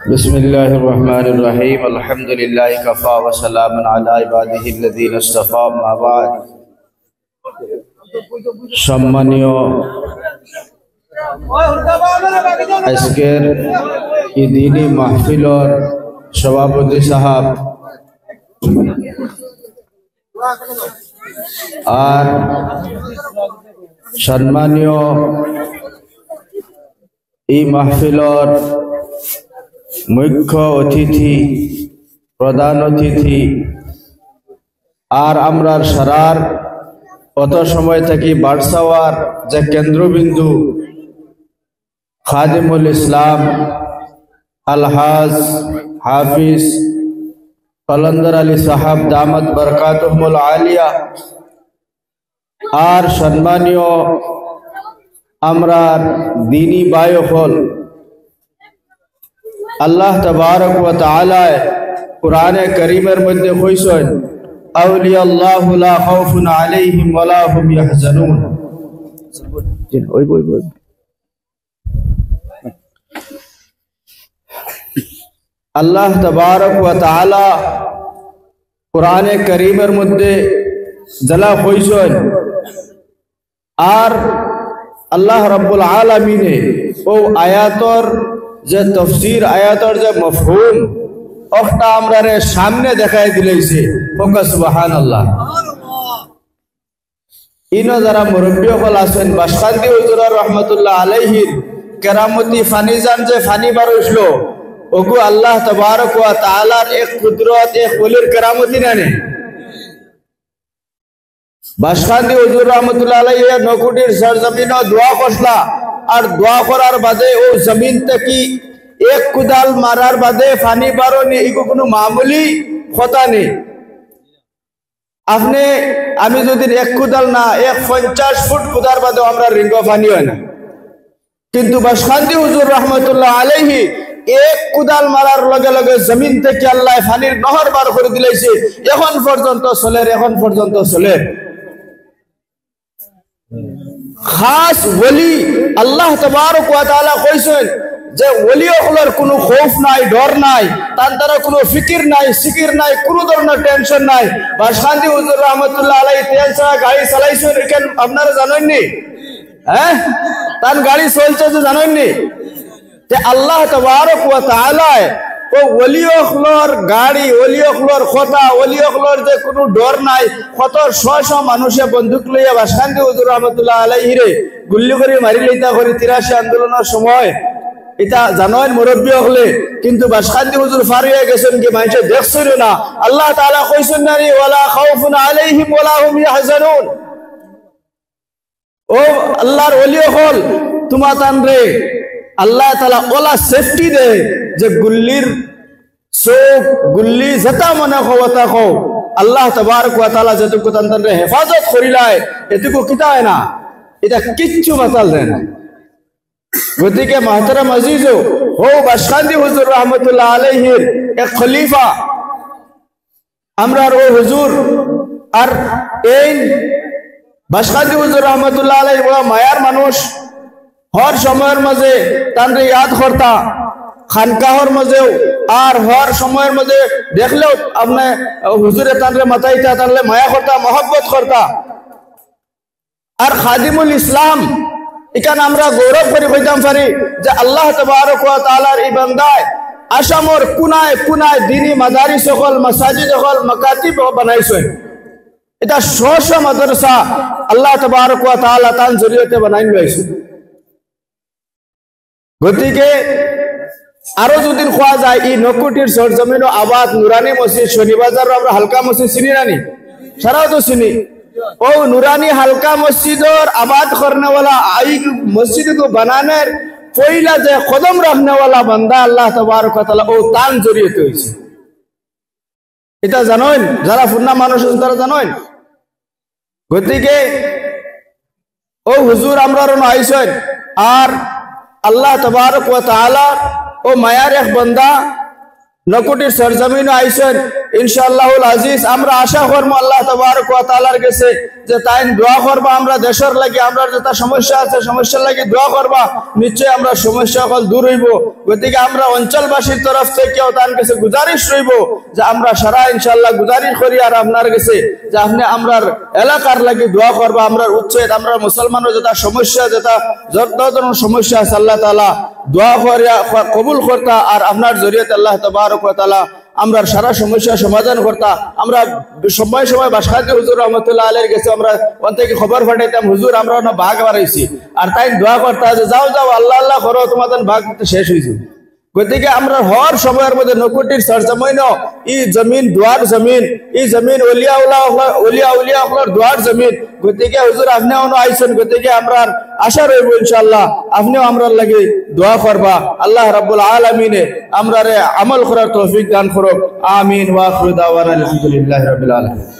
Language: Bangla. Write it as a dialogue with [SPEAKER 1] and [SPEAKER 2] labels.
[SPEAKER 1] बिस्मिल्लाहिर रहमानिर रहीम अल्हम्दुलिल्लाहि कफ़ा व सलामुन अला इबादिहि अल्लज़ीना इस्तफ़ा अम्मा बाद। सम्मानीय আজকের এই দিনী মাহফিলর সভাপতি সাহেব আর সম্মানীয় এই মাহফিলর মুখ্য অতিথি প্রধান অতিথি আর আমরার সারার অত সময় থেকে বারসাওয়ার যে কেন্দ্রবিন্দু খাদিমুল ইসলাম আলহাজ হাফিজ কলন্দর আলী সাহাব দামত বরকাতুহুল আলিয়া আর সম্মানীয় আমরার দিনী বায় হল আল্লাহ তাবারক ওয়া তাআলা কুরআনে কারীমের মধ্যে কইছেন আউলিয়াল্লাহু লা খাউফুন আলাইহিম ওয়া লা হুম ইয়াহজানুন। আল্লাহ তাবারক ওয়া তাআলা কুরআনে কারীমের মধ্যে জালা কইছেন আর আল্লাহ রাব্বুল আলামিনে ও আয়াতর যে তফসির আয়াতর যে মফহুম ওটা আমরারে সামনে দেখাই দিলেছে সুবহানাল্লাহ। ইনো যারা মুরব্বী হল আছেন বাসকান্দি হুজুর রহমাতুল্লাহ আলাইহির কেরামতি ফানিজান যে ফানি বার হইলো ওগো আল্লাহ তাবারক ওয়া তাআলার এক কুদরত এক ওলির কেরামতি নানে। বাসকান্দি হুজুর রহমাতুল্লাহ আলাইহি নকুটির সরজমিন দোয়া করলা আর দোয়া করার বাদে ও জমিন থেকে এক কুদাল মারার বাদে ফানি বারো নি এগো কোনো মামুলি কথা নেই। আপনি আমি যদি এক কুদাল না 50 ফুট কুদার বাদে আমরা রিঙ্গ ফানি হয় না, কিন্তু বাসকান্দি হুজুর রহমাতুল্লাহ আলাইহি এক কুদাল মারার লগে লগে জমিন থেকে আল্লাহ ফানির নহর বার করে দিলেছে। এখন পর্যন্ত চলে খাস ওলি আল্লাহ তাবারক ওয়া তাআলা কইছেন যে ওলি হলোর কোনো খৌফ নাই, ডর নাই, তার দ্বারা কোনো ফিকির নাই, সিকির নাই, কোনো ধরনের টেনশন নাই। বাসকান্দি হুজুর রহমাতুল্লাহ আলাইহি তেল ছাড়া গাড়ি চালাইছেন, এখান আপনারা জানেননি? তার গাড়ি চলছে যে জানেননি? যে আল্লাহ তাবারক ওয়া তাআলা ও ওলি হলোর গাড়ি, ওলি হলোর কথা, ওলি হলোর যে কোনো ডর নাই। কত শত মানুষে বন্দুক লইয়া বাসকান্দি হুজুর রহমাতুল্লাহ আলাইহি রে গুল্লি করে মারি লইতা করে 83 আন্দোলনের সময় এটা জানেন মুরব্বী হলে, কিন্তু বাসকান্দি হুজুর ফার হয়ে গেছেন কি মানুষে দেখছিল না। আল্লাহ তাআলা কইছেন না রে ওয়ালা খাউফুন আলাইহিম ওয়ালা হুম ইয়াহজানুন। ও আল্লাহর ওলি হল তোমা তান রে আল্লাহ তাআলা ওলা সেফটি দে যে গুল্লির চোখ গুল্লি যেটা মনে হওয়াতা কও আল্লাহ তাবারক ওয়া তাআলা যেটুকু তান রে হেফাজত করিলায় এটুকু কিতা হয় না, এটা কিচ্ছু মাতাল দেয় না। গতিকে মহতরম আজিজ ও বাসকান্দি হুজুর রহমাতুল্লাহ আলাইহির এক খলিফা আমরা ও হুজুর আর এই বাসকান্দি হুজুর রহমাতুল্লাহ আলাইহি বড় মায়ার মানুষ। হর সময়ের মাঝে তানরে ইয়াদ করতা খানকাহর মাঝেও আর হর সময়ের মাঝে দেখলেও আপনি হুজুরে তানরে মাথাইতা তানলে মায়া করতা, মহব্বত করতা। আর খাদিমুল ইসলাম এখানে আমরা গৌরব করে কইতাম পারি যে আল্লাহ তাবারক ওয়া তাআলার এই বান্দায় আসামর কোনায় কোনায় দ্বীনি মাদারিস সকল মাসাজিদ সকল মাকাতিব বানাইছেন। এটা শশ মাদ্রাসা আল্লাহ তাবারক ওয়া তাআলা তার জরিয়তে বানাইন হইছে। গতিকে আরো যদি খোয়া যায় এই নকুটির সরজমিন আবাদ নুরানি মসজিদ শনিবাজার আমরা হালকা মসজিদ চিনি নানি, সারাও তো চিনি। ও নুরানি হালকা মসজিদর আবাদ করনে वाला आई मस्जिद को बनाने पहला जे कदम रखने वाला बंदा अल्लाह तबारक व तआला ও তান জরিয়তে হইছে। এটা জানেন যারা ফুন্না মানুষ তারা জানেন। গতিকে ও হুজুর আমরা আইছেন আর আল্লাহ তবারক ওয়া তাআলা ও মায়ার এক বান্দা নকুটির সরজমিনে আইছেন। ইনশাআল্লাহুল আজিজ আমরা আশা করব আল্লাহ তাবারক ওয়া তাআলার কাছে যে তাই দোয়া করবা আমরা দেশের লাগি আমরা যেটা সমস্যা আছে সমস্যার লাগি দোয়া করবা নিশ্চয় আমরা সমস্যা সকল দূর হইব গতিকে আমরা অঞ্চলবাসীর তরফ থেকে তার কাছে গুজারিশ রইব যে আমরা সারা ইনশাআল্লাহ গুজারিশ করি আর আপনার কাছে যে আপনি আমরার এলাকার লাগি দোয়া করবা আমরা উচ্ছেদ আমরা মুসলমানের যেটা সমস্যা যেটা যত ধরনের সমস্যা আছে আল্লাহ তাআলা দোয়া করিয়া কবুল করতা আর আপনার জরিয়তে আল্লাহ তাবারক ওয়া তাআলা আমরা সারা সমস্যা সমাধান করতা আমরা সময় সময় বাসখাতি হুজুর রহমতুল্লাহ আলাইহির কাছে আমরা ওখান থেকে খবর পাঠাইতাম হুজুর আমরা না ভাগ বাড়াইছি আর তাই দোয়া করতা যে যাও যাও আল্লাহ আল্লাহ করো তোমাদের ভাগ শেষ হইছে গতিকে আমরা হর সময়ের মধ্যে নকুটির সরজমিন ই জমিন দোয়ার জমিন ই জমিন ওলিয়া উলিয়া দোয়ার জমিন গতিকে হুজুর আপনিও আইছেন গতিকে আমরা আশা রইব ইনশাআল্লাহ আপনিও আমরার লাগি দোয়া করবা আল্লাহ রাব্বুল আলামিনে আমরারে আমল করার তৌফিক দান করুক আমিন ওয়া আখিরু দাওয়ানা আলহামদুলিল্লাহি রাব্বিল আলামিন।